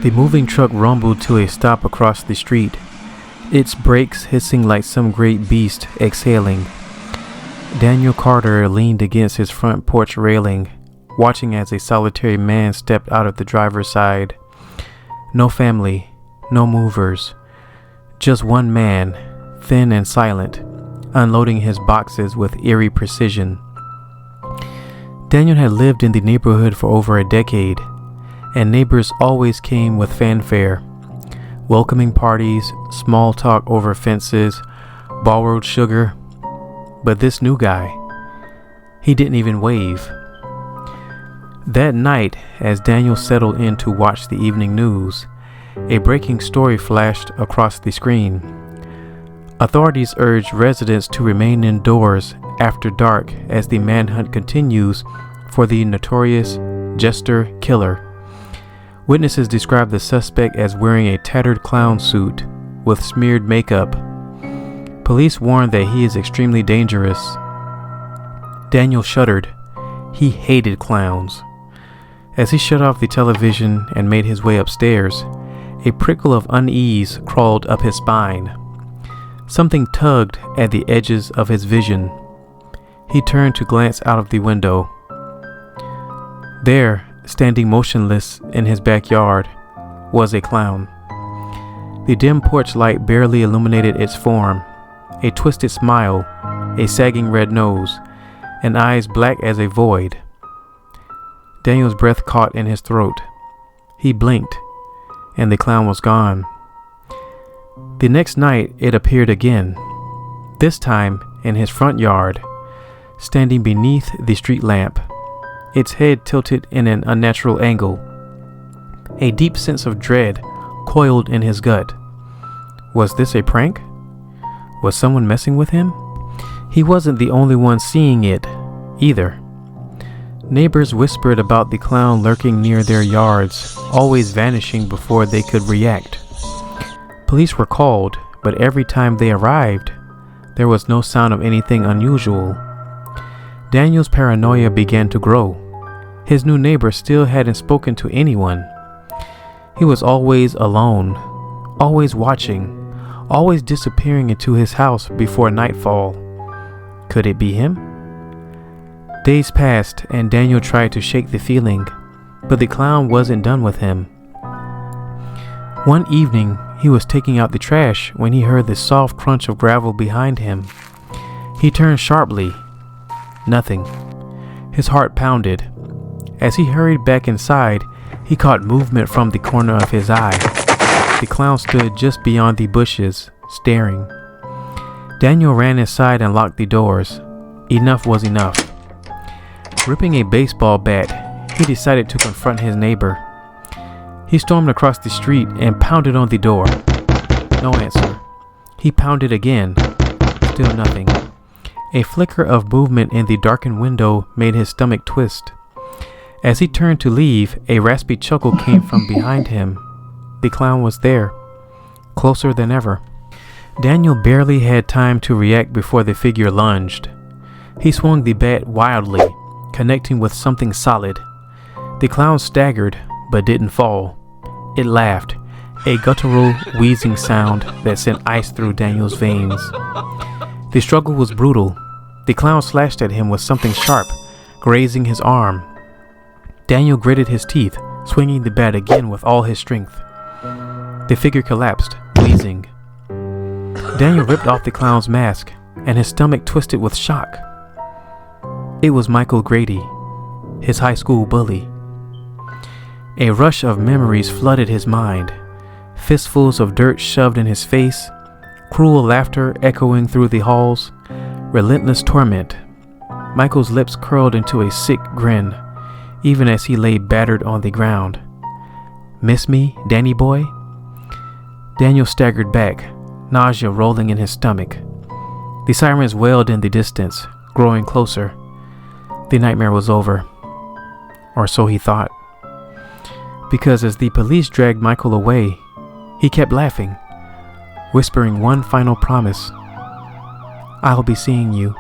The moving truck rumbled to a stop across the street, its brakes hissing like some great beast exhaling. Daniel Carter leaned against his front porch railing, watching as a solitary man stepped out of the driver's side. No family, no movers, just one man, thin and silent, unloading his boxes with eerie precision. Daniel had lived in the neighborhood for over a decade, and neighbors always came with fanfare. Welcoming parties, small talk over fences, borrowed sugar. But this new guy, he didn't even wave. That night, as Daniel settled in to watch the evening news, a breaking story flashed across the screen. Authorities urged residents to remain indoors after dark as the manhunt continues for the notorious Jester Killer. Witnesses described the suspect as wearing a tattered clown suit with smeared makeup. Police warned that he is extremely dangerous. Daniel shuddered. He hated clowns. As he shut off the television and made his way upstairs, a prickle of unease crawled up his spine. Something tugged at the edges of his vision. He turned to glance out of the window. There, standing motionless in his backyard, was a clown. The dim porch light barely illuminated its form. A twisted smile, a sagging red nose, and eyes black as a void. Daniel's breath caught in his throat. He blinked, and the clown was gone. The next night it appeared again, this time in his front yard, standing beneath the street lamp, its head tilted in an unnatural angle. A deep sense of dread coiled in his gut. Was this a prank? Was someone messing with him? He wasn't the only one seeing it, either. Neighbors whispered about the clown lurking near their yards, always vanishing before they could react. Police were called, but every time they arrived, there was no sound of anything unusual. Daniel's paranoia began to grow. His new neighbor still hadn't spoken to anyone. He was always alone, always watching, always disappearing into his house before nightfall. Could it be him? Days passed and Daniel tried to shake the feeling, but the clown wasn't done with him. One evening, he was taking out the trash when he heard the soft crunch of gravel behind him. He turned sharply. Nothing. His heart pounded. As he hurried back inside, he caught movement from the corner of his eye. The clown stood just beyond the bushes, staring. Daniel ran inside and locked the doors. Enough was enough. Ripping a baseball bat, he decided to confront his neighbor. He stormed across the street and pounded on the door. No answer. He pounded again. Still nothing. A flicker of movement in the darkened window made his stomach twist. As he turned to leave, a raspy chuckle came from behind him. The clown was there, closer than ever. Daniel barely had time to react before the figure lunged. He swung the bat wildly, connecting with something solid. The clown staggered, but didn't fall. It laughed, a guttural, wheezing sound that sent ice through Daniel's veins. The struggle was brutal. The clown slashed at him with something sharp, grazing his arm. Daniel gritted his teeth, swinging the bat again with all his strength. The figure collapsed, wheezing. Daniel ripped off the clown's mask, and his stomach twisted with shock. It was Michael Grady, his high school bully. A rush of memories flooded his mind, fistfuls of dirt shoved in his face, cruel laughter echoing through the halls, relentless torment. Michael's lips curled into a sick grin, even as he lay battered on the ground. "Miss me, Danny boy?" Daniel staggered back, nausea rolling in his stomach. The sirens wailed in the distance, growing closer. The nightmare was over. Or so he thought. Because as the police dragged Michael away, he kept laughing, whispering one final promise. "I'll be seeing you."